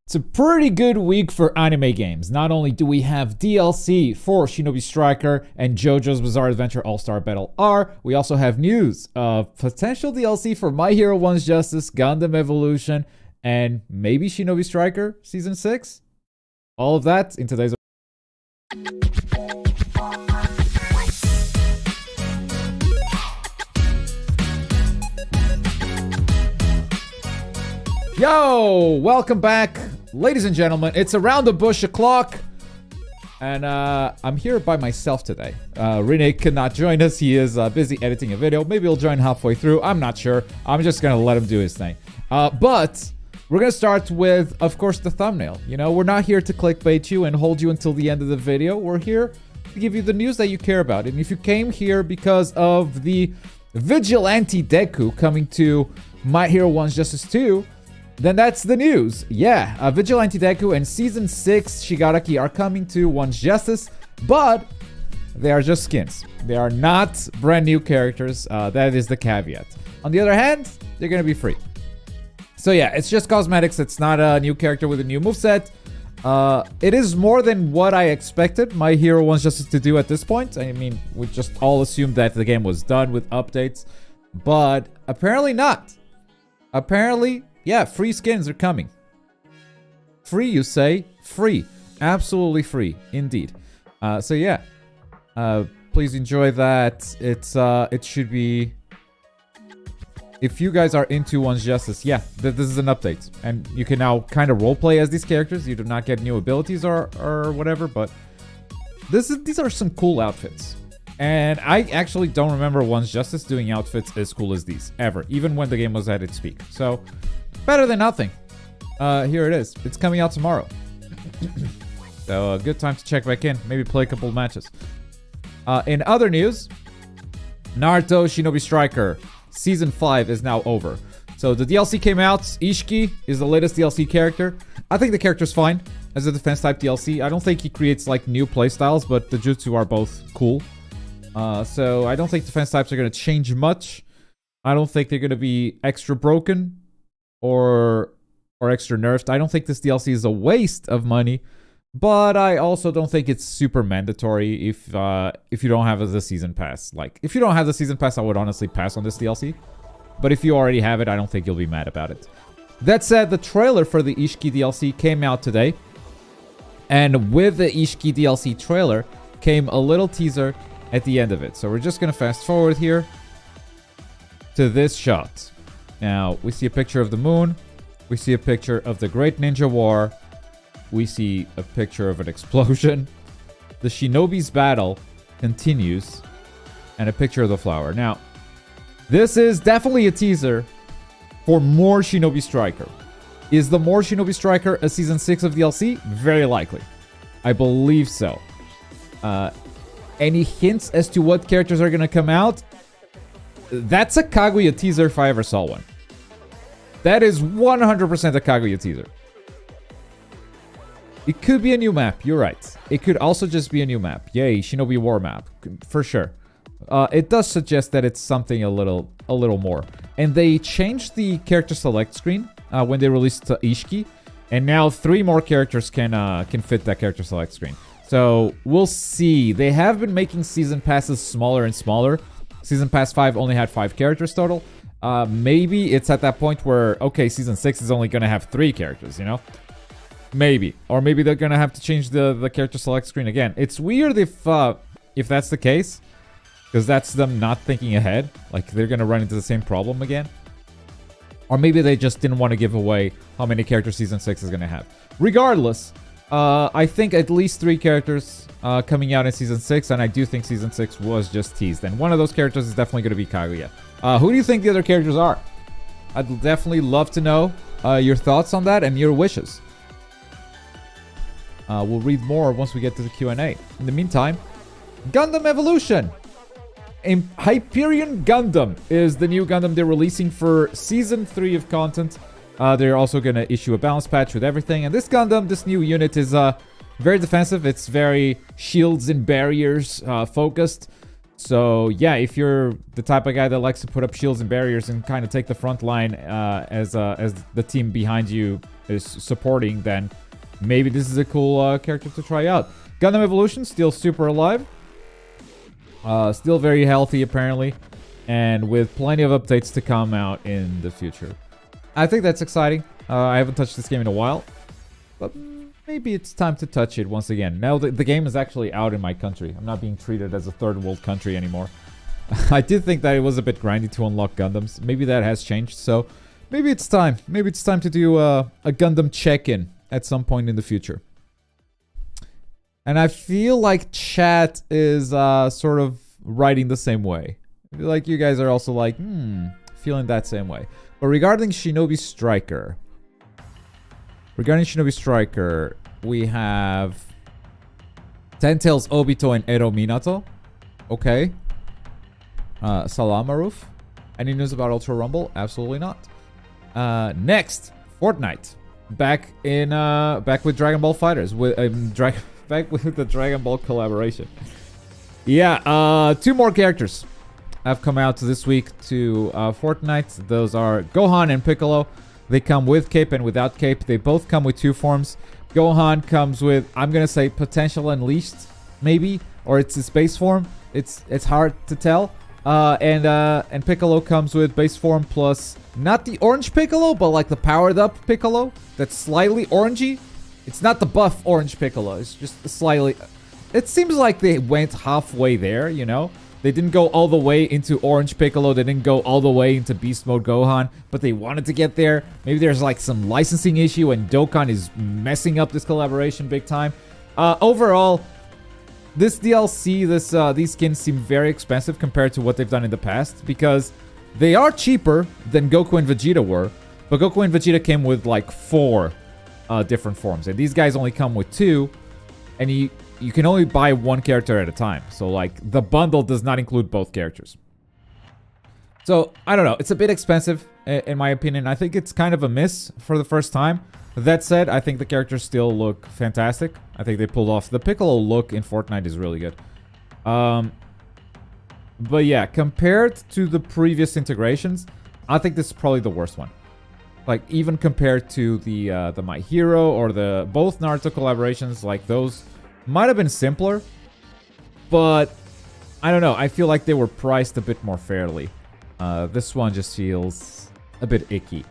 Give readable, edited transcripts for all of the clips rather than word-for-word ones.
It's a pretty good week for anime games. Not only do we have DLC for Shinobi Striker and JoJo's Bizarre Adventure All-Star Battle R, we also have news of potential DLC for My Hero 1's Justice, Gundam Evolution, and maybe Shinobi Striker Season 6? All of that in today's Yo! Welcome back, ladies and gentlemen. It's around the bush o'clock, and I'm here by myself today. Rene cannot join us. He is busy editing a video. Maybe he'll join halfway through. I'm not sure. I'm just gonna let him do his thing. But we're gonna start with, of course, the thumbnail. You know, we're not here to clickbait you and hold you until the end of the video. We're here to give you the news that you care about. And if you came here because of the Vigilante Deku coming to My Hero 1's Justice 2, then that's the news. Yeah, Vigilante Deku and Season 6 Shigaraki are coming to One's Justice, but they are just skins. They are not brand new characters. That is the caveat. On the other hand, they're going to be free. So yeah, it's just cosmetics. It's not a new character with a new moveset. It is more than what I expected My Hero 1's Justice to do at this point. I mean, we just all assumed that the game was done with updates, but apparently not. Apparently, yeah, free skins are coming. Free, you say? Free. Absolutely free. Indeed. So yeah. Please enjoy that. It should be... If you guys are into One's Justice, yeah, this is an update. And you can now kind of roleplay as these characters. You do not get new abilities or whatever, but... These are some cool outfits. And I actually don't remember One's Justice doing outfits as cool as these, ever. Even when the game was at its peak. So... better than nothing. Here it is. It's coming out tomorrow. So a good time to check back in. Maybe play a couple of matches. In other news, Naruto Shinobi Striker Season 5 is now over. So the DLC came out. Ishiki is the latest DLC character. I think the character's fine as a defense type DLC. I don't think he creates like new playstyles, but the jutsu are both cool. So I don't think defense types are going to change much. I don't think they're going to be extra broken. Or extra nerfed. I don't think this DLC is a waste of money, but I also don't think it's super mandatory if you don't have the season pass. Like, if you don't have the season pass, I would honestly pass on this DLC. But if you already have it, I don't think you'll be mad about it. That said, the trailer for the Ishiki DLC came out today. And with the Ishiki DLC trailer came a little teaser at the end of it. So we're just going to fast forward here to this shot. Now, we see a picture of the moon. We see a picture of the Great Ninja War. We see a picture of an explosion. The Shinobi's battle continues. And a picture of the flower. Now, this is definitely a teaser for more Shinobi Striker. Is the more Shinobi Striker a Season 6 of DLC? Very likely. I believe so. Any hints as to what characters are going to come out? That's a Kaguya teaser if I ever saw one. That is 100% a Kaguya teaser. It could be a new map, you're right. It could also just be a new map. Yay, Shinobi War map, for sure. It does suggest that it's something a little more. And they changed the character select screen when they released Ishiki. And now 3 more characters can fit that character select screen. So we'll see. They have been making season passes smaller and smaller. Season Pass 5 only had 5 characters total. Maybe it's at that point where, okay, Season 6 is only going to have 3 characters, you know? Maybe. Or maybe they're going to have to change the character select screen again. It's weird if that's the case. Because that's them not thinking ahead. Like, they're going to run into the same problem again. Or maybe they just didn't want to give away how many characters Season 6 is going to have. Regardless, I think at least 3 characters coming out in Season 6, and I do think Season 6 was just teased. And one of those characters is definitely going to be Kaguya. Who do you think the other characters are? I'd definitely love to know your thoughts on that and your wishes. We'll read more once we get to the Q&A. In the meantime, Gundam Evolution! Hyperion Gundam is the new Gundam they're releasing for Season 3 of content. They're also going to issue a balance patch with everything. And this Gundam, this new unit is very defensive. It's very shields and barriers focused. So yeah, if you're the type of guy that likes to put up shields and barriers and kind of take the front line as the team behind you is supporting, then maybe this is a cool character to try out. Gundam Evolution still super alive, still very healthy apparently, and with plenty of updates to come out in the future. I think that's exciting. I haven't touched this game in a while, but maybe it's time to touch it once again. Now the game is actually out in my country. I'm not being treated as a third world country anymore. I did think that it was a bit grindy to unlock Gundams. Maybe that has changed, so maybe it's time. Maybe it's time to do a Gundam check-in at some point in the future. And I feel like chat is sort of writing the same way. I feel like you guys are also like, feeling that same way. But regarding Shinobi Striker... we have Ten-Tails Obito and Ero Minato. Okay. Salamaroof. Any news about Ultra Rumble? Absolutely not. Next, Fortnite. Back with Dragon Ball Fighters. Back with the Dragon Ball collaboration. Yeah, 2 more characters have come out this week to Fortnite. Those are Gohan and Piccolo. They come with cape and without cape. They both come with 2 forms. Gohan comes with, I'm gonna say, Potential Unleashed, maybe, or it's his base form. It's hard to tell. And Piccolo comes with base form plus not the orange Piccolo, but like the powered up Piccolo that's slightly orangey. It's not the buff orange Piccolo. It's just slightly. It seems like they went halfway there, you know. They didn't go all the way into Orange Piccolo. They didn't go all the way into Beast Mode Gohan. But they wanted to get there. Maybe there's like some licensing issue and Dokkan is messing up this collaboration big time. Overall, this DLC, these skins seem very expensive compared to what they've done in the past. Because they are cheaper than Goku and Vegeta were. But Goku and Vegeta came with like 4 different forms. And these guys only come with 2. And you can only buy 1 character at a time. So, like, the bundle does not include both characters. So, I don't know. It's a bit expensive, in my opinion. I think it's kind of a miss for the first time. That said, I think the characters still look fantastic. I think they pulled off... The Piccolo look in Fortnite is really good. But yeah, compared to the previous integrations, I think this is probably the worst one. Like, even compared to the My Hero or the both Naruto collaborations, like, those... might have been simpler, but I don't know. I feel like they were priced a bit more fairly. This one just feels a bit icky.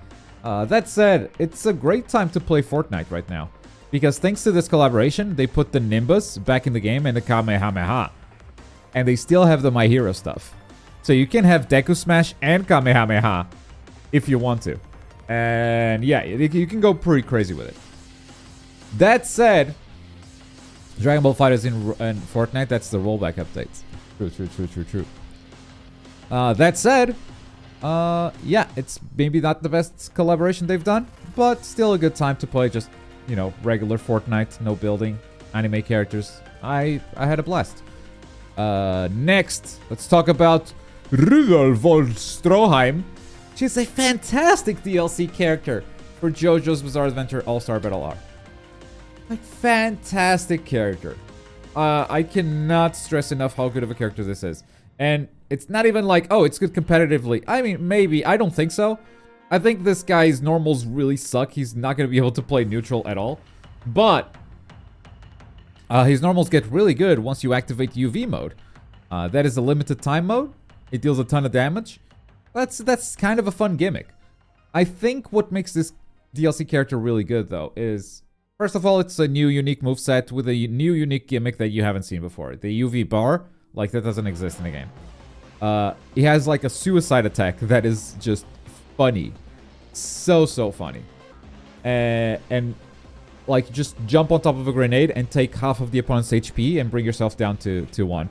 That said, it's a great time to play Fortnite right now. Because thanks to this collaboration, they put the Nimbus back in the game and the Kamehameha. And they still have the My Hero stuff. So you can have Deku Smash and Kamehameha if you want to. And yeah, you can go pretty crazy with it. That said... Dragon Ball Fighters in Fortnite, that's the rollback updates. True. That said, yeah, it's maybe not the best collaboration they've done, but still a good time to play just, you know, regular Fortnite, no building, anime characters. I had a blast. Next, let's talk about Rudolf von Stroheim. She's a fantastic DLC character for JoJo's Bizarre Adventure All-Star Battle R. Like, fantastic character. I cannot stress enough how good of a character this is. And it's not even like, oh, it's good competitively. I mean, maybe. I don't think so. I think this guy's normals really suck. He's not going to be able to play neutral at all. But his normals get really good once you activate UV mode. That is a limited time mode. It deals a ton of damage. That's kind of a fun gimmick. I think what makes this DLC character really good, though, is... First of all, it's a new unique moveset with a new unique gimmick that you haven't seen before. The UV bar, like, that doesn't exist in the game. He has like a suicide attack that is just funny. So funny. And like, just jump on top of a grenade and take half of the opponent's HP and bring yourself down to 1.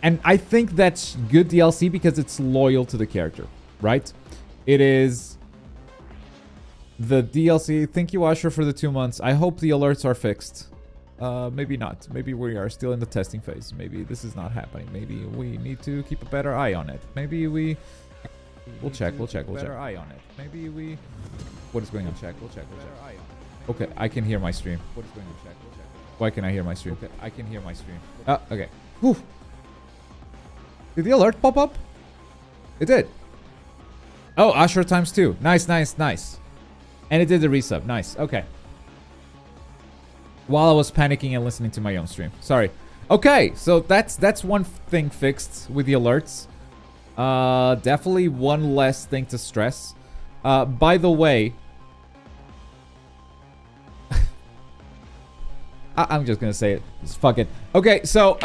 And I think that's good DLC because it's loyal to the character, right? It is... The DLC, thank you, Asher, for the 2 months. I hope the alerts are fixed. Maybe not. Maybe we are still in the testing phase. Maybe this is not happening. Maybe we need to keep a better eye on it. Maybe we'll check. Better eye on it. Maybe we... What is going on? We'll check. Okay, I can hear my stream. What is going on? Why can I hear my stream? Okay, I can hear my stream. Okay. Whew. Did the alert pop up? It did. Oh, Ashura times 2. Nice, nice, nice. And it did the resub. Nice. Okay. While I was panicking and listening to my own stream. Sorry. Okay, so that's one thing fixed with the alerts. Definitely one less thing to stress. By the way, I'm just gonna say it. Just fuck it. Okay, so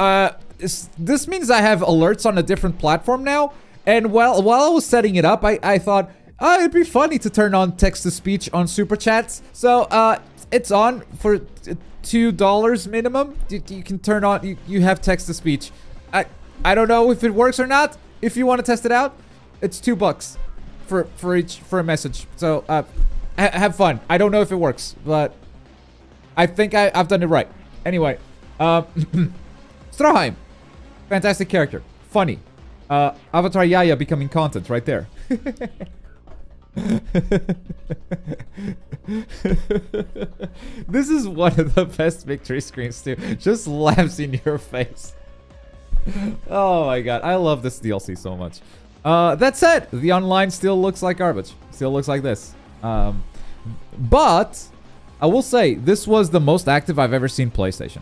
this means I have alerts on a different platform now. And while I was setting it up, I thought, oh, it'd be funny to turn on text-to-speech on Super Chats. So it's on for $2 minimum. You can turn on. You have text-to-speech. I don't know if it works or not. If you want to test it out, it's $2 for a message. So have fun. I don't know if it works, but I think I've done it right. Anyway, Stroheim, fantastic character, funny. Avatar Yaya becoming content right there. This is one of the best victory screens too. Just laughs in your face. Oh my god, I love this DLC so much. That said, the online still looks like garbage. Still looks like this. But I will say this was the most active I've ever seen PlayStation,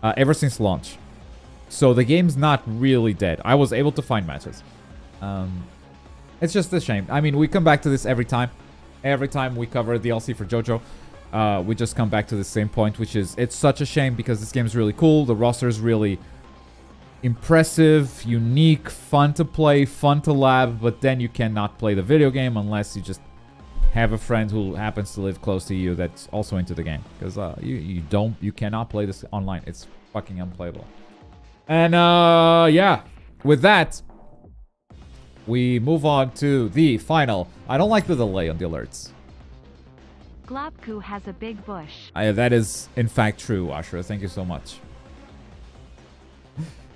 ever since launch. So the game's not really dead. I was able to find matches. It's just a shame. I mean, we come back to this every time. Every time we cover the DLC for JoJo, we just come back to the same point, which is it's such a shame because this game is really cool. The roster is really impressive, unique, fun to play, fun to lab, but then you cannot play the video game unless you just have a friend who happens to live close to you that's also into the game. Because you cannot play this online. It's fucking unplayable. And yeah, with that, we move on to the final. I don't like the delay on the alerts. Globku has a big bush. That is, in fact, true, Ashura. Thank you so much.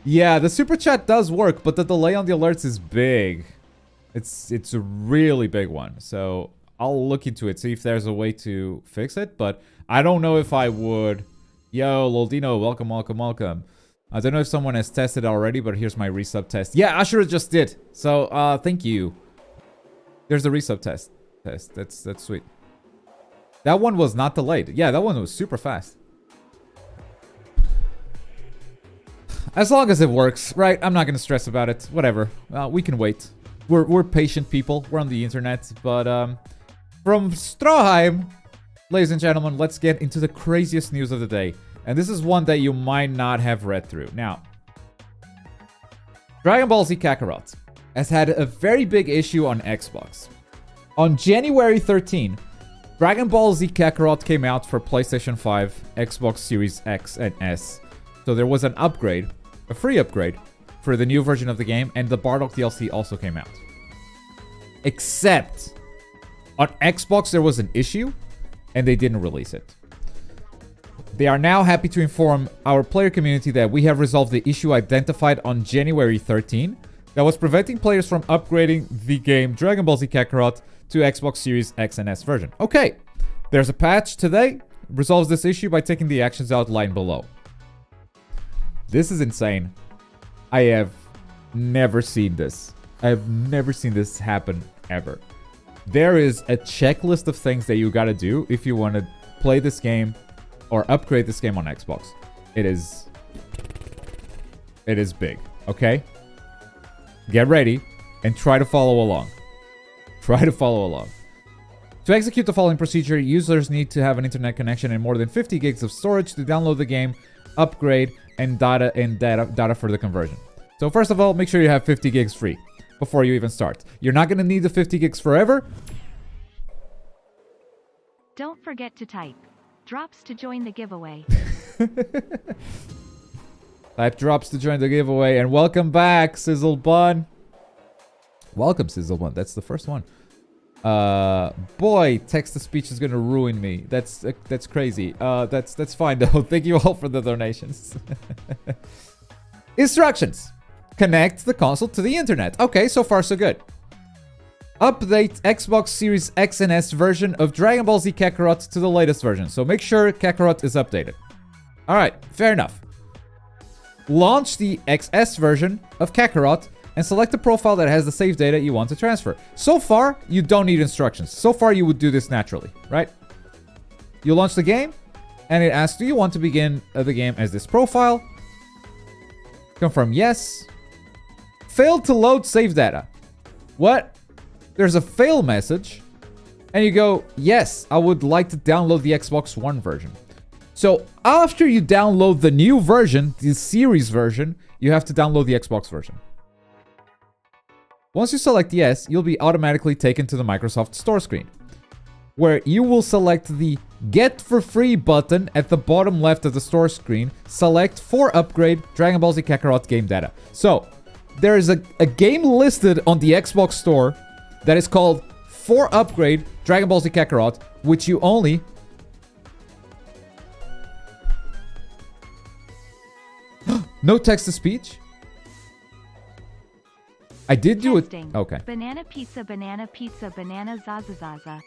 Yeah, the super chat does work, but the delay on the alerts is big. It's a really big one. So I'll look into it, see if there's a way to fix it. But I don't know if I would. Yo, Loldino, welcome, welcome, welcome. I don't know if someone has tested already, but here's my resub test. Yeah, Ashura just did. So, thank you. There's the resub test. That's sweet. That one was not delayed. Yeah, that one was super fast. As long as it works, right? I'm not gonna stress about it. Whatever. We can wait. We're patient people. We're on the internet. But, from Stroheim, ladies and gentlemen, let's get into the craziest news of the day. And this is one that you might not have read through. Now, Dragon Ball Z Kakarot has had a very big issue on Xbox. On January 13, Dragon Ball Z Kakarot came out for PlayStation 5, Xbox Series X and S. So there was an upgrade, a free upgrade, for the new version of the game, and the Bardock DLC also came out. Except, on Xbox there was an issue, and they didn't release it. They are now happy to inform our player community that we have resolved the issue identified on January 13 that was preventing players from upgrading the game Dragon Ball Z Kakarot to Xbox Series X and S version. Okay, there's a patch today, resolves this issue by taking the actions outlined below. This is insane. I have never seen this. I have never seen this happen ever. There is a checklist of things that you gotta do if you want to play this game or upgrade this game on Xbox. It is big, okay? Get ready and try to follow along. Try to follow along. To execute the following procedure, users need to have an internet connection and more than 50 gigs of storage to download the game, upgrade, and data for the conversion. So first of all, make sure you have 50 gigs free before you even start. You're not going to need the 50 gigs forever. Don't forget to type drops to join the giveaway. Type drops to join the giveaway. And welcome back, Sizzle Bun. Welcome, Sizzle Bun. That's the first one. Boy, text-to-speech is gonna ruin me. That's crazy. That's fine though. Thank you all for the donations. Instructions. Connect the console to the internet. Okay, so far so good. Update Xbox Series X and S version of Dragon Ball Z Kakarot to the latest version. So make sure Kakarot is updated. Alright, fair enough. Launch the XS version of Kakarot and select the profile that has the save data you want to transfer. So far, you don't need instructions. So far, you would do this naturally, right? You launch the game, and it asks, do you want to begin the game as this profile? Confirm yes. Failed to load save data. What? There's a fail message. And you go, yes, I would like to download the Xbox One version. So after you download the new version, the series version, you have to download the Xbox version. Once you select yes, you'll be automatically taken to the Microsoft Store screen, where you will select the Get for Free button at the bottom left of the store screen. Select for upgrade Dragon Ball Z Kakarot game data. So there is a game listed on the Xbox Store that is called For Upgrade Dragon Ball Z Kakarot, which you only... No text-to-speech? I did do Testing. it... Okay. Banana pizza, banana zaza zaza.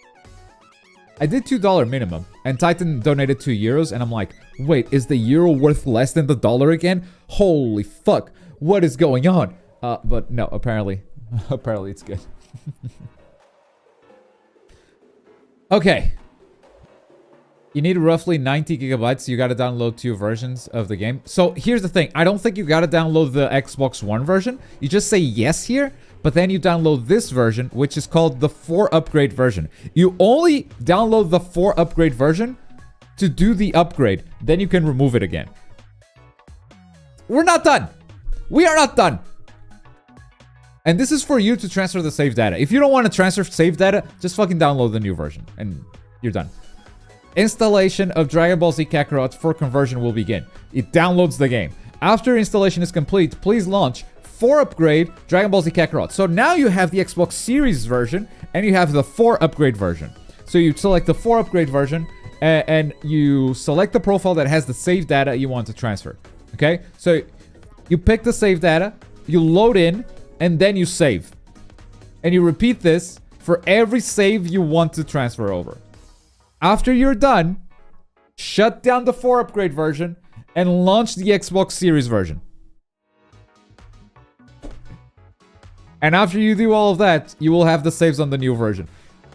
I did $2 minimum, and Titan donated €2, and I'm like, wait, is the euro worth less than the dollar again? Holy fuck, what is going on? But no, apparently it's good. Okay. You need roughly 90 gigabytes. You gotta download 2 versions of the game. So here's the thing. I don't think you gotta download the Xbox One version. You just say yes here, but then you download this version, which is called the 4 upgrade version. You only download the 4 upgrade version to do the upgrade. Then you can remove it again. We're not done. We are not done. And this is for you to transfer the save data. If you don't want to transfer save data, just fucking download the new version and you're done. Installation of Dragon Ball Z Kakarot for conversion will begin. It downloads the game. After installation is complete, please launch for upgrade Dragon Ball Z Kakarot. So now you have the Xbox Series version and you have the 4 upgrade version. So you select the 4 upgrade version and you select the profile that has the save data you want to transfer. Okay? So you pick the save data, you load in, and then you save. And you repeat this for every save you want to transfer over. After you're done, shut down the 4 upgrade version and launch the Xbox Series version. And after you do all of that, you will have the saves on the new version.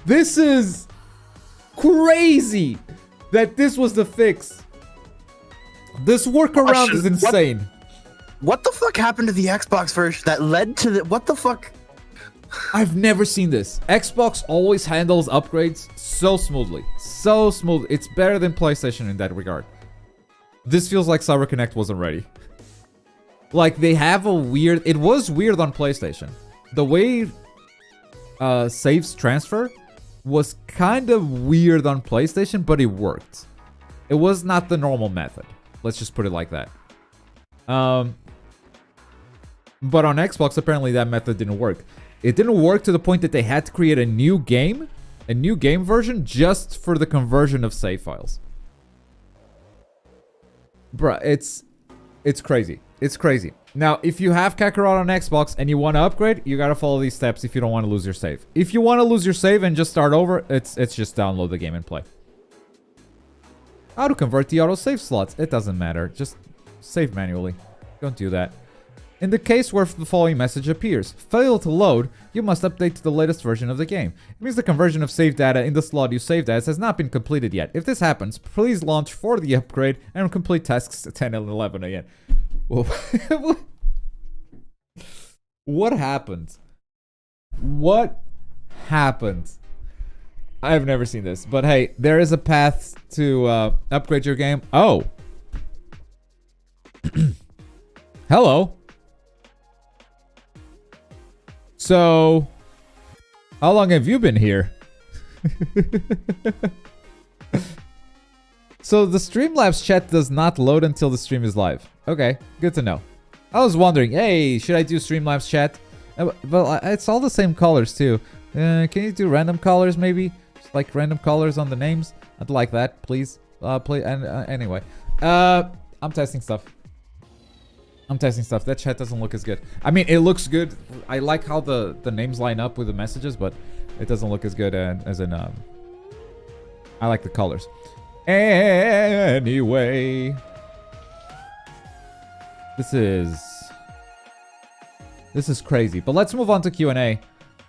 This is crazy that this was the fix. This workaround is insane. What the fuck happened to the Xbox version that led to the... What the fuck? I've never seen this. Xbox always handles upgrades so smoothly. So smooth. It's better than PlayStation in that regard. This feels like Cyber Connect wasn't ready. Like, they have a weird... It was weird on PlayStation. The way saves transfer was kind of weird on PlayStation, but it worked. It was not the normal method. Let's just put it like that. But on Xbox, apparently that method didn't work. It didn't work to the point that they had to create a new game version just for the conversion of save files. Bruh, it's crazy. It's crazy. Now, if you have Kakarot on Xbox and you want to upgrade, you gotta follow these steps if you don't want to lose your save. If you want to lose your save and just start over, it's just download the game and play. How to convert the auto save slots? It doesn't matter. Just save manually. Don't do that. In the case where the following message appears, fail to load, you must update to the latest version of the game. It means the conversion of save data in the slot you saved as has not been completed yet. If this happens, please launch for the upgrade and complete tasks at 10 and 11 again. What happened? What happened? I've never seen this, but hey, there is a path to upgrade your game. Oh. Hello. So, how long have you been here? So the Streamlabs chat does not load until the stream is live. Okay, good to know. I was wondering, hey, should I do Streamlabs chat? Well, it's all the same colors too. Can you do random colors maybe? Just like random colors on the names? I'd like that, please. Anyway, I'm testing stuff. That chat doesn't look as good. I mean, it looks good. I like how the names line up with the messages, but it doesn't look as good as in... I like the colors. Anyway. This is... This is crazy. But let's move on to Q&A.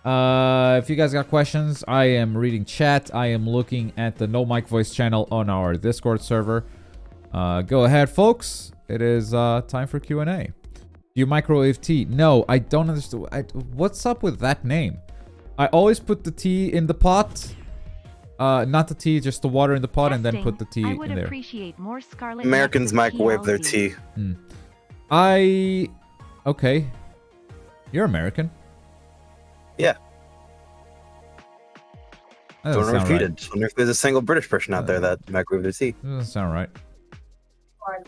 If you guys got questions, I am reading chat. I am looking at the No Mic Voice channel on our Discord server. Go ahead, folks. It is time for Q&A. You microwave tea? No, I don't understand. What's up with that name? I always put the tea in the pot. Not the tea, just the water in the pot, and then put the tea I in would there. appreciate more Scarlet Americans Nexus microwave their TLC. tea. Okay. You're American. Yeah. That Don't doesn't sound repeat right. it. Wonder if there's a single British person out there that microwave their tea. Doesn't sound right.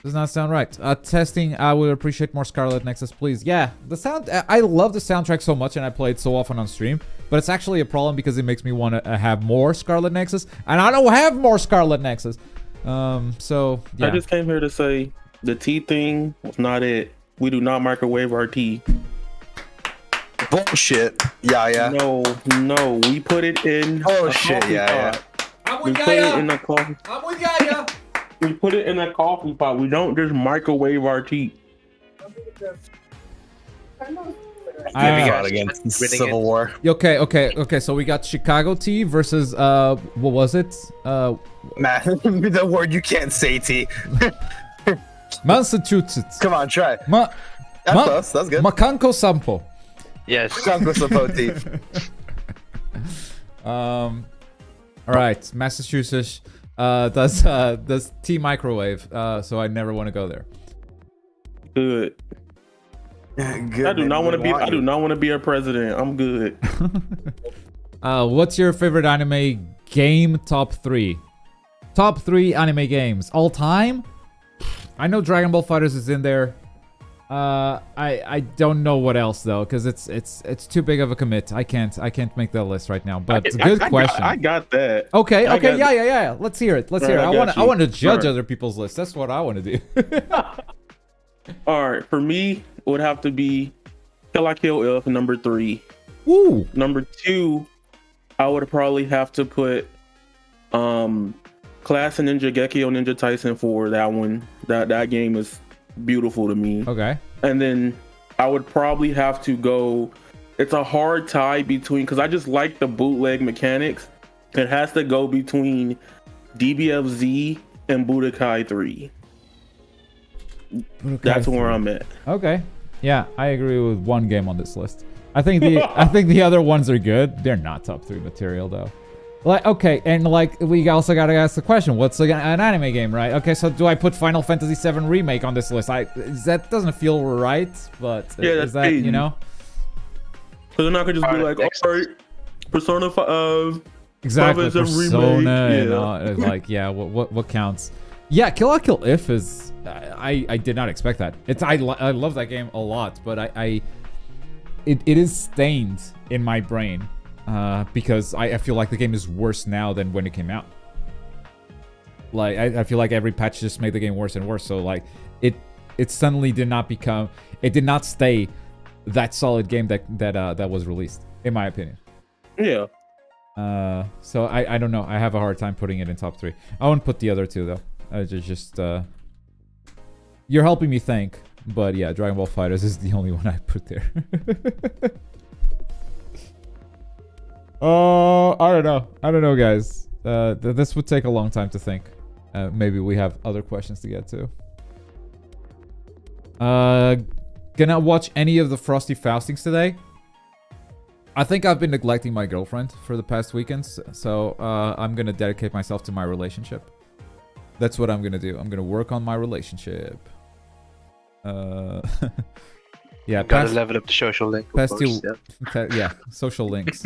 Does not sound right. Testing, I would appreciate more Scarlet Nexus, please. Yeah, the sound, I love the soundtrack so much and I play it so often on stream, but it's actually a problem because it makes me want to have more Scarlet Nexus, and I don't have more Scarlet Nexus. So, yeah. I just came here to say the tea thing was not it. We do not microwave our tea. Bullshit. Yeah. No, we put it in Oh a shit, coffee yeah. pot. We put it in a coffee. I'm with Yaya. We put it in a coffee pot. We don't just microwave our tea. Against Civil War. Okay, so we got Chicago tea versus, what was it? Man, the word you can't say tea. Massachusetts. Come on, try. That's close. That's good. Makanko Sampo. Yes. Congo Sapoti. All right, Massachusetts does tea microwave, so I never want to go there. Good. Good. I do not want to be. I do you. not want to be a president. I'm good. What's your favorite anime game? Top 3. Top 3 anime games all time. I know Dragon Ball FighterZ is in there. I don't know what else though, because it's too big of a commit. I can't make that list right now. But it's a good question. I got that. Okay, I got yeah. Let's hear it. Alright, I want to judge Alright. other people's lists. That's what I want to do. All right, for me, it would have to be Kill La Kill If number 3. Woo! Number 2, I would probably have to put Class of Ninja Gekko Ninja Tyson 4. That one. That game is beautiful to me. Okay. And then I would probably have to go. It's a hard tie between, because I just like the bootleg mechanics. It has to go between DBFZ and Budokai 3. That's where I'm at. Okay. Yeah, I agree with one game on this list. I think the other ones are good. They're not top 3 material though. Like, okay, and like we also gotta ask the question: what's an anime game, right? Okay, so do I put Final Fantasy VII Remake on this list? That doesn't feel right, but Yeah, is that's that crazy. you know? Because then I could just be like, all right, Persona 5. Exactly, Final Fantasy Persona, Remake, and yeah. it's like, yeah, what counts? Yeah, Kill La Kill If is, I did not expect that. I love that game a lot, but it is stained in my brain. Because I feel like the game is worse now than when it came out. Like I feel like every patch just made the game worse and worse. So like it suddenly did not stay that solid game that was released, in my opinion. Yeah. So I don't know. I have a hard time putting it in top 3. I won't put the other 2 though. You're helping me think, but yeah, Dragon Ball FighterZ is the only one I put there. I don't know, guys. This would take a long time to think. Maybe we have other questions to get to. Gonna watch any of the Frosty Faustings today? I think I've been neglecting my girlfriend for the past weekends, so I'm gonna dedicate myself to my relationship. That's what I'm gonna do. I'm gonna work on my relationship. Yeah, Gotta level up the social link. Of course, yeah, social links.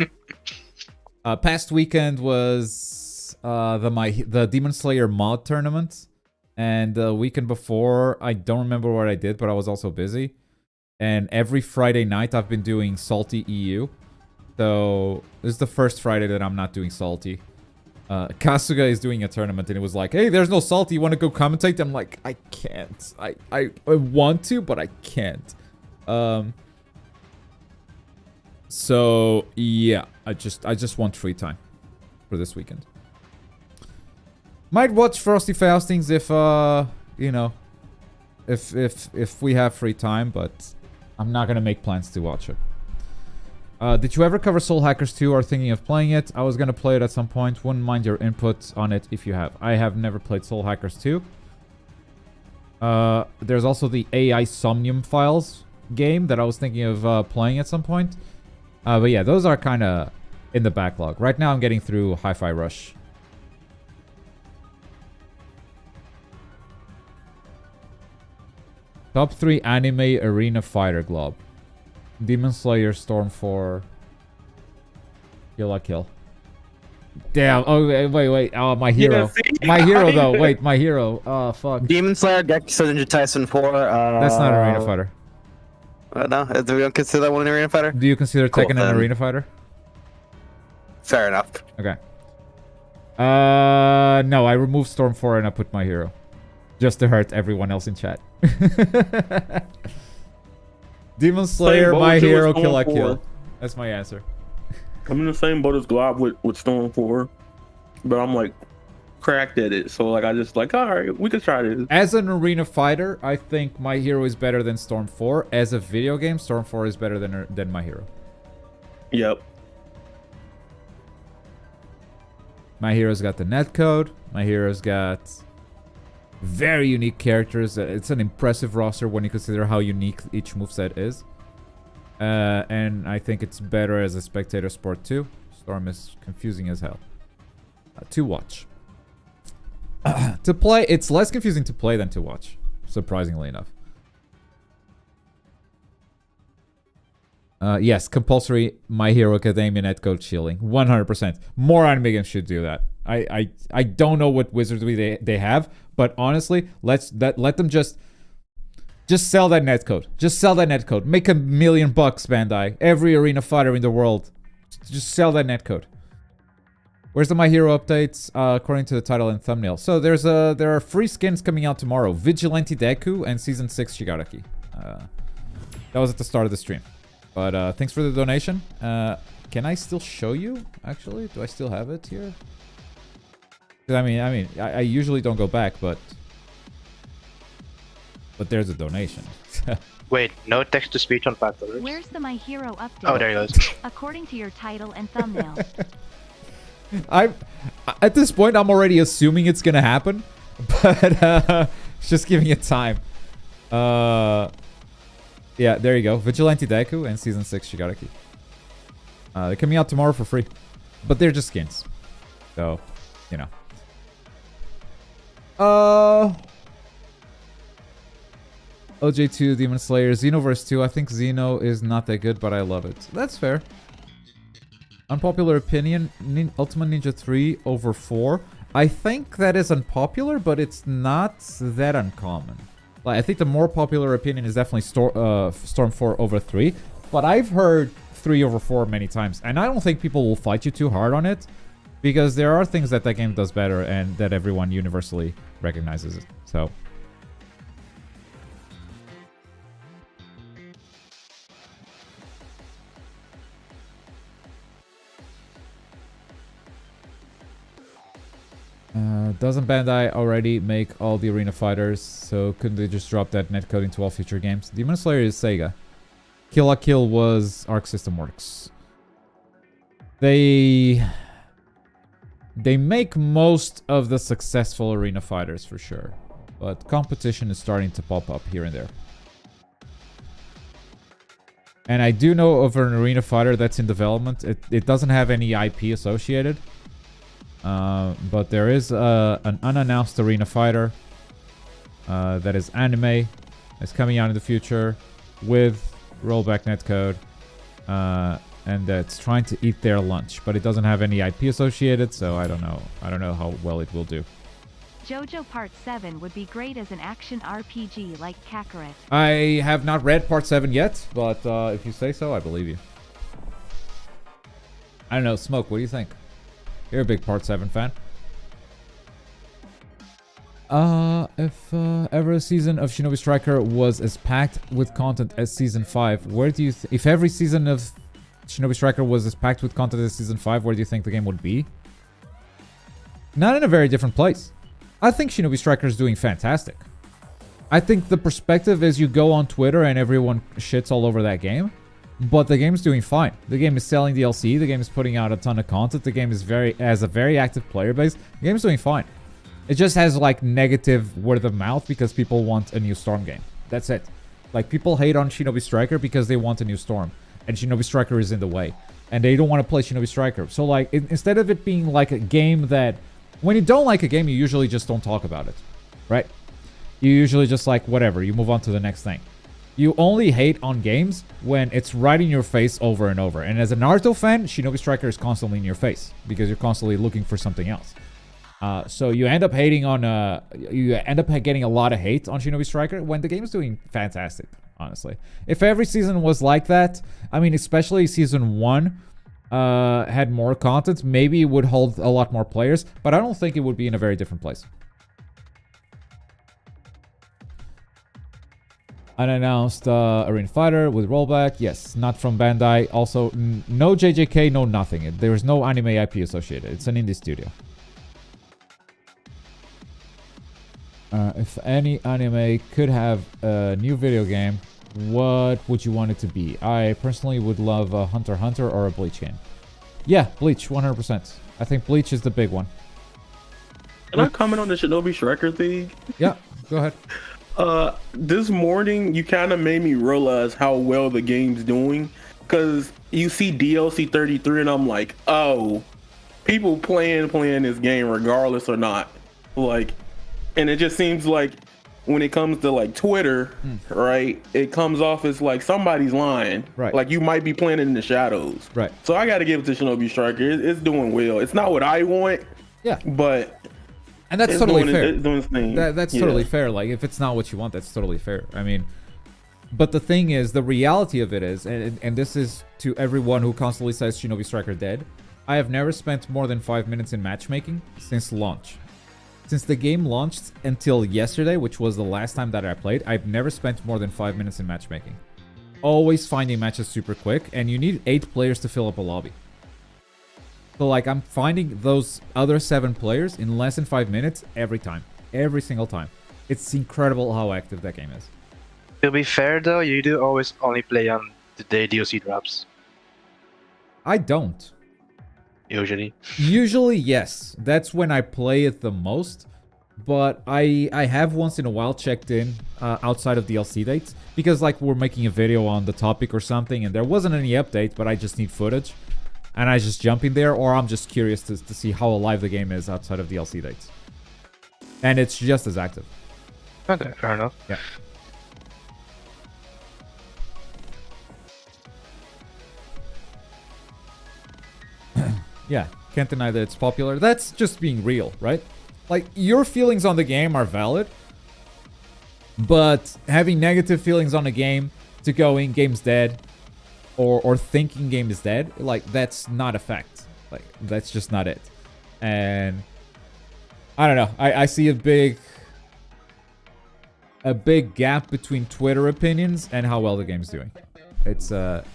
Past weekend was the Demon Slayer mod tournament, and the weekend before, I don't remember what I did, but I was also busy. And every Friday night, I've been doing Salty EU. So this is the first Friday that I'm not doing Salty. Kasuga is doing a tournament, and it was like, hey, there's no Salty, you want to go commentate? I'm like, I can't. I want to, but I can't. So yeah, I just want free time for this weekend. Might watch Frosty Faustings if you know, if we have free time, but I'm not gonna make plans to watch it. Did you ever cover Soul Hackers 2 or thinking of playing it? I was gonna play it at some point. Wouldn't mind your input on it if you have. I have never played Soul Hackers 2. There's also the AI Somnium Files game that I was thinking of playing at some point. But yeah, those are kind of in the backlog. Right now I'm getting through Hi-Fi Rush. Top 3 anime arena fighter glob. Demon Slayer, Storm 4, Kill la Kill. Damn. Oh, wait. Oh, my hero. My hero, though. Wait, my hero. Oh, fuck. Demon Slayer, Gekisou Ninja Tyson 4. That's not an arena fighter. No, do we don't consider that one an arena fighter? Do you consider Tekken an arena fighter? Fair enough. Okay. No, I removed Storm 4 and I put my hero. Just to hurt everyone else in chat. Demon Slayer, my hero, Kill la Kill. That's my answer. I'm in the same boat as Glob with Storm 4, but I'm like cracked at it. So like I just like, all right, we could try this. As an arena fighter, I think my hero is better than Storm 4. As a video game, Storm 4 is better than my hero. Yep. My hero's got the netcode. My hero's got very unique characters. It's an impressive roster when you consider how unique each moveset is. And I think it's better as a spectator sport too. Storm is confusing as hell. To watch. To play, it's less confusing to play than to watch, surprisingly enough. Yes, compulsory My Hero Academia netcode shielding. 100%. More anime games should do that. I don't know what wizardry they have, but honestly, let them just sell that netcode. Just sell that netcode. Make $1 million, Bandai. Every arena fighter in the world, just sell that netcode. Where's the My Hero updates? According to the title and thumbnail. So there are free skins coming out tomorrow. Vigilante Deku and Season 6 Shigaraki. That was at the start of the stream. But thanks for the donation. Can I still show you? Actually, do I still have it here? I usually don't go back, but there's a donation. Wait, no text to speech on Path Alerts? Where's the My Hero update? Oh, there it goes. According to your title and thumbnail. At this point, I'm already assuming it's gonna happen, but just giving it time. Yeah, there you go. Vigilante Deku and Season 6 Shigaraki. They're coming out tomorrow for free, but they're just skins, so you know. OJ2, Demon Slayer, Xenoverse 2. I think Xeno is not that good, but I love it. That's fair. Unpopular opinion, Ultimate Ninja 3 over 4. I think that is unpopular, but it's not that uncommon. Like, I think the more popular opinion is definitely Storm 4 over 3. But I've heard 3 over 4 many times. And I don't think people will fight you too hard on it. Because there are things that game does better and that everyone universally recognizes it. So... doesn't Bandai already make all the arena fighters? So couldn't they just drop that netcode into all future games? Demon Slayer is Sega. Kill la Kill was Arc System Works. They make most of the successful arena fighters for sure. But competition is starting to pop up here and there. And I do know of an arena fighter that's in development. It doesn't have any IP associated. But there is an unannounced arena fighter that is anime. It's coming out in the future with rollback netcode. And that's trying to eat their lunch. But it doesn't have any IP associated, so I don't know. I don't know how well it will do. JoJo Part 7 would be great as an action RPG like Kakarot. I have not read Part 7 yet, but if you say so, I believe you. I don't know, Smoke, what do you think? You're a big Part 7 fan. If ever a season of Shinobi Striker was as packed with content as Season 5, where do you... if every season of Shinobi Striker was as packed with content as Season 5, where do you think the game would be? Not in a very different place. I think Shinobi Striker is doing fantastic. I think the perspective is you go on Twitter and everyone shits all over that game. But the game's doing fine. The game is selling DLC. The game is putting out a ton of content. The game is has a very active player base. The game's doing fine. It just has like negative word of mouth because people want a new Storm game. That's it. Like people hate on Shinobi Striker because they want a new Storm. And Shinobi Striker is in the way. And they don't want to play Shinobi Striker. So like instead of it being like a game that... When you don't like a game, you usually just don't talk about it. Right? You usually just like whatever. You move on to the next thing. You only hate on games when it's right in your face over and over. And as a Naruto fan, Shinobi Striker is constantly in your face because you're constantly looking for something else. So you end up hating on... you end up getting a lot of hate on Shinobi Striker when the game's doing fantastic, honestly. If every season was like that, I mean, especially season 1 had more content, maybe it would hold a lot more players, but I don't think it would be in a very different place. Unannounced Arena Fighter with rollback. Yes, not from Bandai. Also, no JJK, no nothing. There is no anime IP associated. It's an indie studio. If any anime could have a new video game, what would you want it to be? I personally would love a Hunter x Hunter or a Bleach game. Yeah, Bleach, 100%. I think Bleach is the big one. Can I comment on the Shinobi Striker thing? Yeah, go ahead. This morning you kind of made me realize how well the game's doing, because you see DLC 33 and I'm like, oh, people playing this game regardless or not. Like, and it just seems like when it comes to like Twitter, right, it comes off as like somebody's lying. Right. Like you might be playing it in the shadows. Right. So I got to give it to Shinobi Striker. It's doing well. It's not what I want. Yeah. But... And that's totally fair. That's totally fair. Like, if it's not what you want, that's totally fair. I mean, but the thing is, the reality of it is, and this is to everyone who constantly says Shinobi Striker dead, I have never spent more than 5 minutes in matchmaking since launch. Since the game launched until yesterday, which was the last time that I played, I've never spent more than 5 minutes in matchmaking. Always finding matches super quick, and you need 8 players to fill up a lobby. So, like, I'm finding those other 7 players in less than 5 minutes every time. Every single time. It's incredible how active that game is. To be fair, though, you do always only play on the day DLC drops. I don't. Usually. Usually, yes. That's when I play it the most. But I have once in a while checked in outside of DLC dates. Because, like, we're making a video on the topic or something, and there wasn't any update, but I just need footage. And I just jump in there, or I'm just curious to see how alive the game is outside of DLC dates. And it's just as active. Okay, fair enough. Yeah. Yeah, can't deny that it's popular. That's just being real, right? Like, your feelings on the game are valid. But having negative feelings on a game to going, game's dead, or thinking game is dead, like, that's not a fact. Like, that's just not it. And I don't know. I see a big gap between Twitter opinions and how well the game's doing. It's a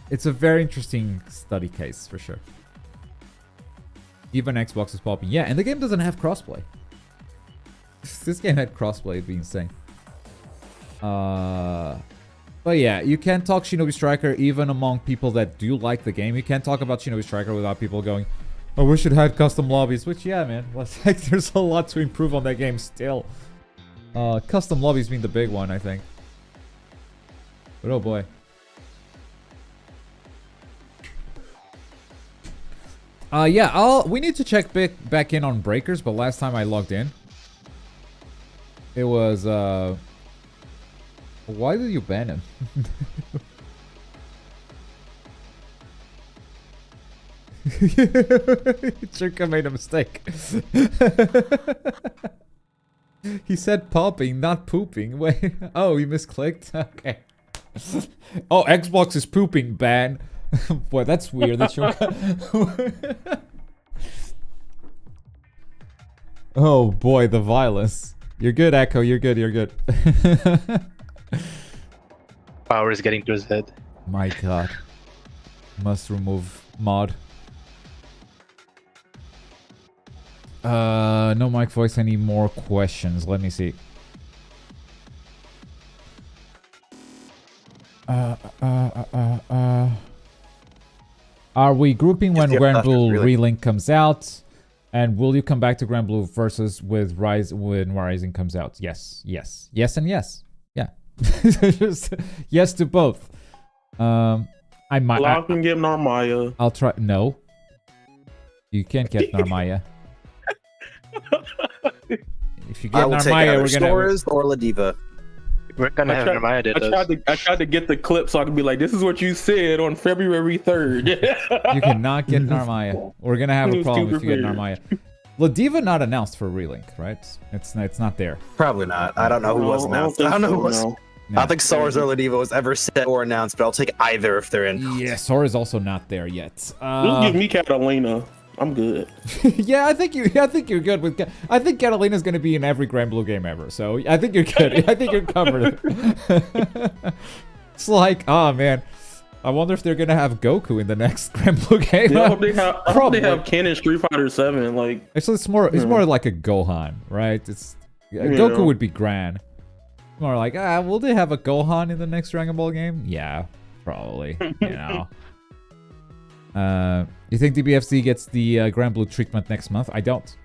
very interesting study case for sure. Even Xbox is popping. Yeah, and the game doesn't have crossplay. If this game had crossplay, it'd be insane. But yeah, you can't talk Shinobi Striker even among people that do like the game. You can't talk about Shinobi Striker without people going, I wish it had custom lobbies. Which, yeah, man, like, there's a lot to improve on that game still. Custom lobbies being the big one, I think. But oh boy. Yeah, we need to check back in on breakers, but last time I logged in, it was, why did you ban him? Chirka made a mistake. He said popping, not pooping. Wait, oh, you misclicked? Okay. Oh, Xbox is pooping, ban. Boy, that's weird. That's your... Oh boy, the violence. You're good, Echo. You're good. You're good. Power is getting to his head. My god. Must remove mod. No mic voice. Any more questions? Let me see. Are we grouping when Yeah, Grand Blue really. Relink comes out? And will you come back to Grand Blue versus with Rise when Rising comes out? Yes, yes, yes, and yes. Yeah, Just yes to both. I might. Well, I can get Narmaya. I'll try. No, you can't get Narmaya. If you I get will take Narmaya, either we're gonna. Stores or Ladiva. We're gonna have Narmaya that does. I tried to get the clip so I can be like, this is what you said on February 3rd. You cannot get Narmaya. We're gonna have a problem if you get Narmaya. Ladiva not announced for Relink, right? It's not there. Probably not. I don't know who was announced. I don't know who was. No. I don't think Soars or Ladiva was ever set or announced, but I'll take either if they're in. Yeah, Sora is also not there yet. Just give me Catalina. I'm good. Yeah, I think you're good with. I think Catalina's gonna be in every Grand Blue game ever, so I think you're good. I think you're covered. It's like, oh man, I wonder if they're gonna have Goku in the next Grand Blue game. Yeah, I hope they have Ken in Street Fighter 7. Like, actually, it's more like a Gohan, right? It's Goku would be grand. More like, will they have a Gohan in the next Dragon Ball game? Yeah, probably. You know. You think DBFZ gets the Grand Blue treatment next month? I don't.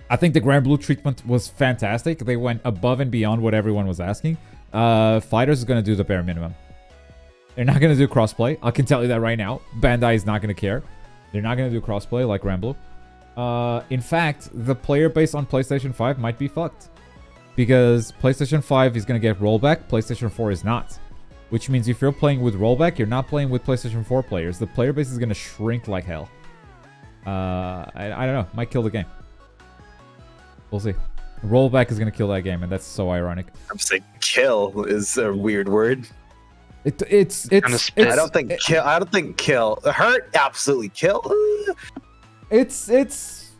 I think the Grand Blue treatment was fantastic. They went above and beyond what everyone was asking. Fighters is going to do the bare minimum. They're not going to do crossplay. I can tell you that right now. Bandai is not going to care. They're not going to do crossplay like Grand Blue. In fact, the player base on PlayStation 5 might be fucked. Because PlayStation 5 is going to get rollback. PlayStation 4 is not. Which means if you're playing with rollback, you're not playing with PlayStation 4 players. The player base is going to shrink like hell. I don't know. Might kill the game. We'll see. Rollback is going to kill that game, and that's so ironic. I'm saying kill is a weird word. It's I don't think kill. I don't think kill. Hurt, absolutely kill. It's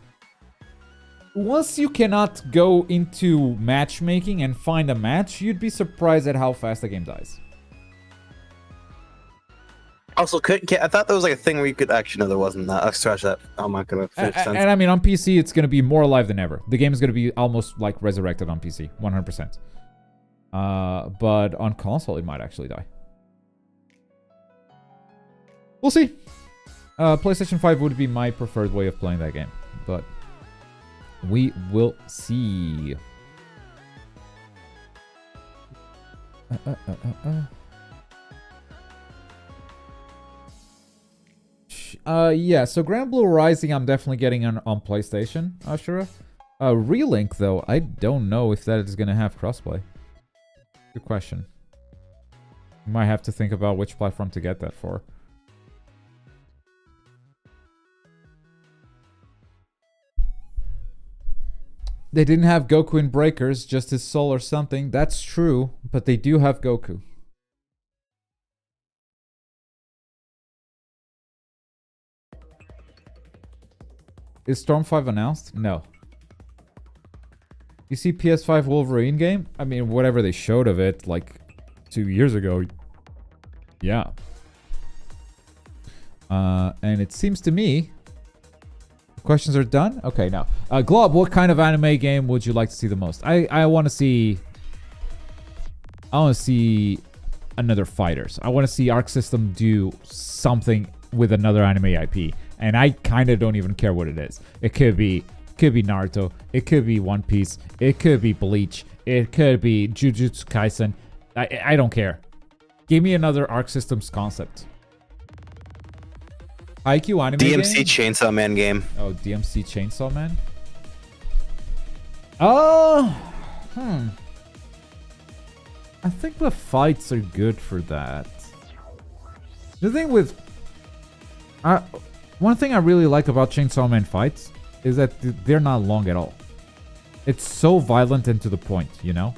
once you cannot go into matchmaking and find a match, you'd be surprised at how fast the game dies. Also, I thought there was like a thing where you could actually. No, there wasn't. I'll scratch that. I'm not gonna finish And I mean, on PC, it's going to be more alive than ever. The game is going to be almost like resurrected on PC, 100%. But on console, it might actually die. We'll see. PlayStation 5 would be my preferred way of playing that game, but we will see. Yeah, so Grand Blue Rising I'm definitely getting on PlayStation, Ashura. Relink, though, I don't know if that is going to have crossplay. Good question. You might have to think about which platform to get that for. They didn't have Goku in Breakers, just his soul or something. That's true, but they do have Goku. Is Storm 5 announced? No. You see PS5 Wolverine game? I mean, whatever they showed of it, like, 2 years ago. Yeah. And it seems to me... Questions are done? Okay, now. Glob, what kind of anime game would you like to see the most? I want to see... I want to see another Fighters. I want to see Arc System do something with another anime IP. And I kind of don't even care what it is. It could be Naruto. It could be One Piece. It could be Bleach. It could be Jujutsu Kaisen. I don't care. Give me another Arc Systems concept. IQ anime DMC game? Chainsaw Man game. Oh, DMC Chainsaw Man? Oh, I think the fights are good for that. The thing with... one thing I really like about Chainsaw Man fights is that they're not long at all. It's so violent and to the point, you know?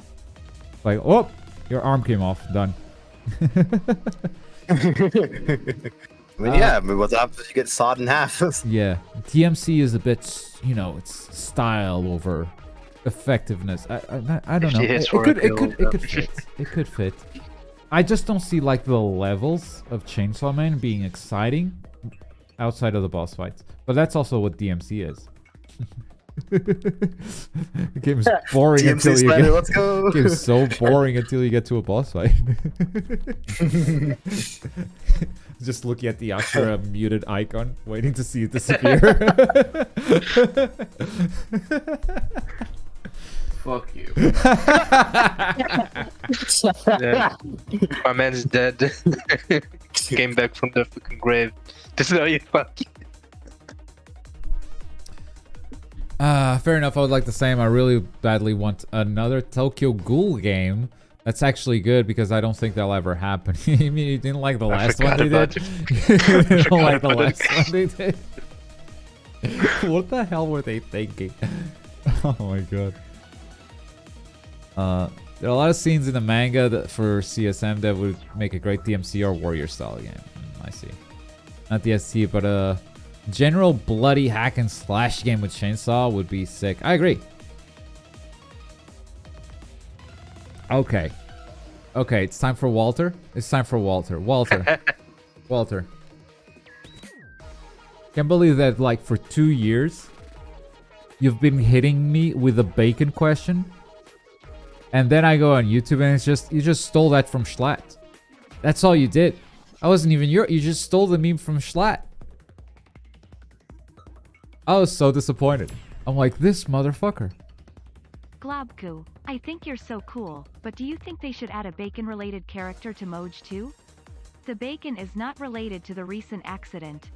Like, oh, your arm came off. Done. I mean, yeah, I mean, what's up if you get sawed in half? Yeah. DMC is a bit, you know, it's style over effectiveness. I don't know. It could fit. It could fit. I just don't see, like, the levels of Chainsaw Man being exciting outside of the boss fights. But that's also what DMC is. The game's boring DMC until you Spider, get. let's go. The game's so boring until you get to a boss fight. Just looking at the Ashura muted icon, waiting to see it disappear. Fuck you. Yeah. My man's dead. Came back from the fucking grave. Just know you fuck. Fair enough. I would like the same. I really badly want another Tokyo Ghoul game. That's actually good because I don't think that'll ever happen. You mean you didn't like the last one they did? You didn't like the last one they did? What the hell were they thinking? Oh my god. There are a lot of scenes in the manga for CSM that would make a great DMC or warrior style game. I see. Not the ST, but a general bloody hack and slash game with chainsaw would be sick. I agree. Okay. Okay, it's time for Walter. It's time for Walter. Walter. Walter. Can't believe that, like, for 2 years, you've been hitting me with a bacon question. And then I go on YouTube and it's just, you just stole that from Schlatt. That's all you did. I wasn't even you just stole the meme from Schlatt. I was so disappointed. I'm like, this motherfucker. Globku, I think you're so cool, but do you think they should add a bacon-related character to Moj too? The bacon is not related to the recent accident.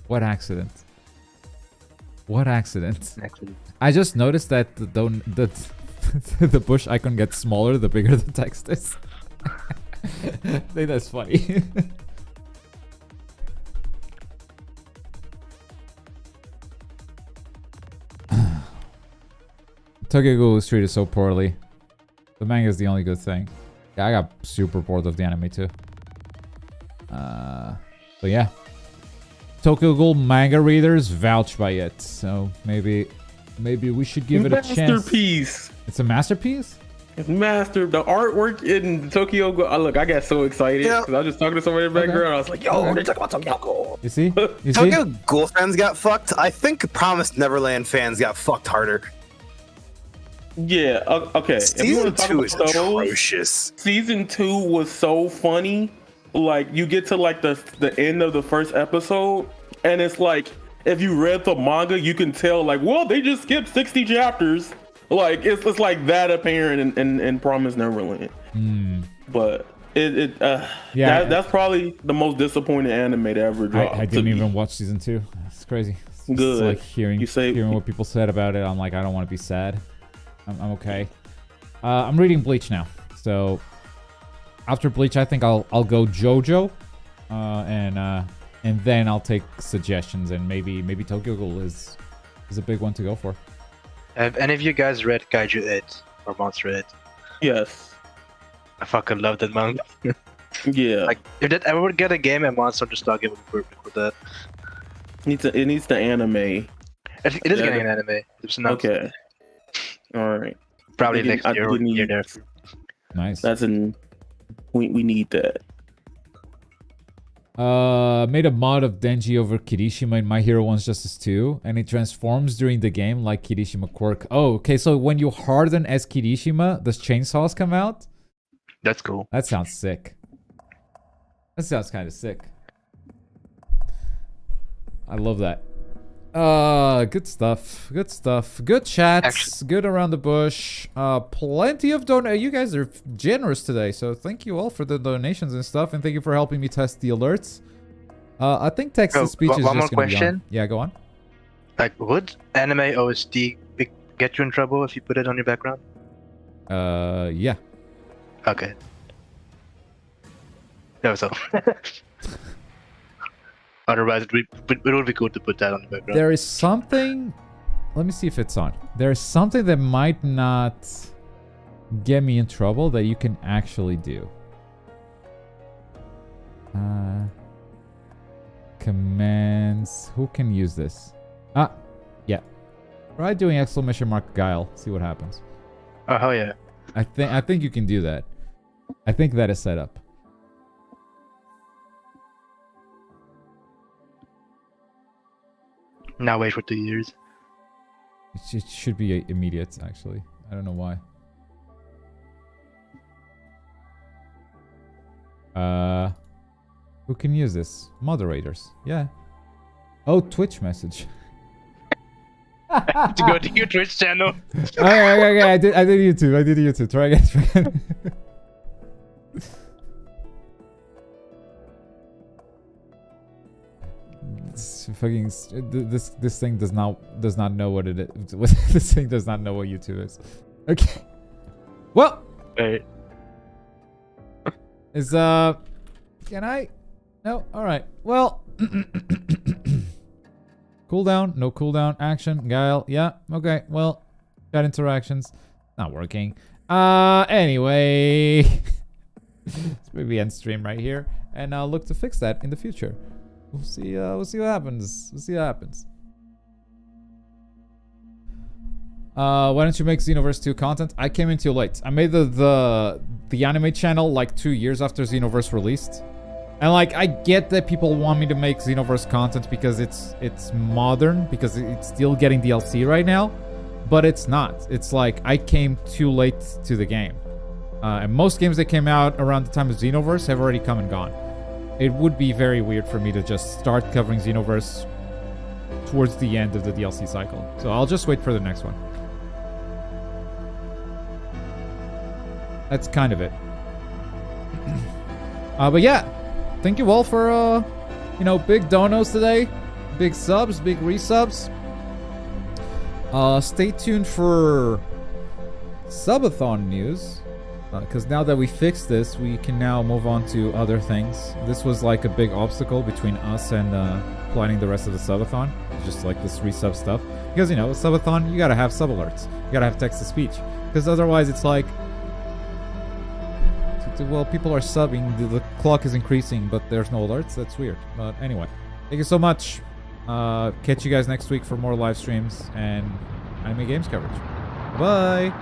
What accident? What accident? Accident. I just noticed that the bush icon gets smaller the bigger the text is. I think that's funny. Tokyo Ghoul is treated so poorly. The manga is the only good thing. Yeah, I got super bored of the anime too. But yeah. Tokyo Ghoul manga readers vouch by it, so maybe we should give it a chance. Masterpiece. It's a masterpiece? It's master. The artwork in Tokyo Ghoul. Look, I got so excited because I was just talking to somebody in the background. I was like, "Yo, they're talking about Tokyo Ghoul." You see? You see? Tokyo Ghoul fans got fucked. I think Promised Neverland fans got fucked harder. Yeah. Okay. Season 2 is atrocious. Season 2 was so funny. Like, you get to like the end of the first episode, and it's like, if you read the manga, you can tell like, well, they just skipped 60 chapters. Like, it's like that apparent in Promised Neverland. But yeah, that's probably the most disappointing anime to ever drop. I didn't even watch season 2. It's crazy. It's Good. like hearing what people said about it. I'm like, I don't want to be sad. I'm okay. I'm reading Bleach now. So after Bleach, I think I'll go JoJo, and then I'll take suggestions, and maybe Tokyo Ghoul is a big one to go for. Have any of you guys read Kaiju 8 or Monster 8? Yes. I fucking love that manga. Yeah. Like, if that ever would get a game, and Monster Nostalgia would be perfect with that. It needs the anime. It is getting an anime. It's not Okay. All right. probably I think next year or need- year there. Nice. We need that. Made a mod of Denji over Kirishima in My Hero 1's Justice 2, and it transforms during the game like Kirishima quirk. Oh, okay, so when you harden as Kirishima, the chainsaws come out? That's cool. That sounds sick. That sounds kind of sick. I love that. Good stuff. Good stuff. Good chats. Good around the bush. Plenty of you guys are generous today, so thank you all for the donations and stuff, and thank you for helping me test the alerts. I think text-to-speech is one just more gonna be on. question. Yeah, go on. Like, would anime OST get you in trouble if you put it on your background? Yeah. Okay. That was all. Otherwise, it would be cool to put that on the background. There is something... Let me see if it's on. There is something that might not get me in trouble that you can actually do. Commands... Who can use this? Yeah. Try doing exclamation mark Guile. See what happens. Oh, hell yeah. I think you can do that. I think that is set up. Now wait for 2 years. It should be immediate, actually. I don't know why. Who can use this? Moderators. Yeah. Oh, Twitch message. To go to your Twitch channel. Okay. I did YouTube. Try again. This thing does not know what it is. This thing does not know what YouTube is. Okay. Well. Wait. Is can I? No. All right. Well. Cooldown. No cooldown. Action. Guile. Yeah. Okay. Well. Chat interactions. Not working. Anyway. Let's maybe end stream right here, and I'll look to fix that in the future. We'll see. We'll see what happens. Why don't you make Xenoverse 2 content? I came in too late. I made the anime channel like 2 years after Xenoverse released. And like, I get that people want me to make Xenoverse content because it's modern, because it's still getting DLC right now, but it's not. It's like, I came too late to the game. And most games that came out around the time of Xenoverse have already come and gone. It would be very weird for me to just start covering Xenoverse towards the end of the DLC cycle. So I'll just wait for the next one. That's kind of it. But yeah, thank you all for, big donos today. Big subs, big resubs. Stay tuned for subathon news. Because now that we fixed this, we can now move on to other things. This was like a big obstacle between us and planning the rest of the subathon. Just like this resub stuff. Because, with subathon, you gotta have sub alerts. You gotta have text-to-speech. Because otherwise it's like, well, people are subbing, the clock is increasing, but there's no alerts. That's weird. But anyway, thank you so much. Catch you guys next week for more live streams and anime games coverage. Bye!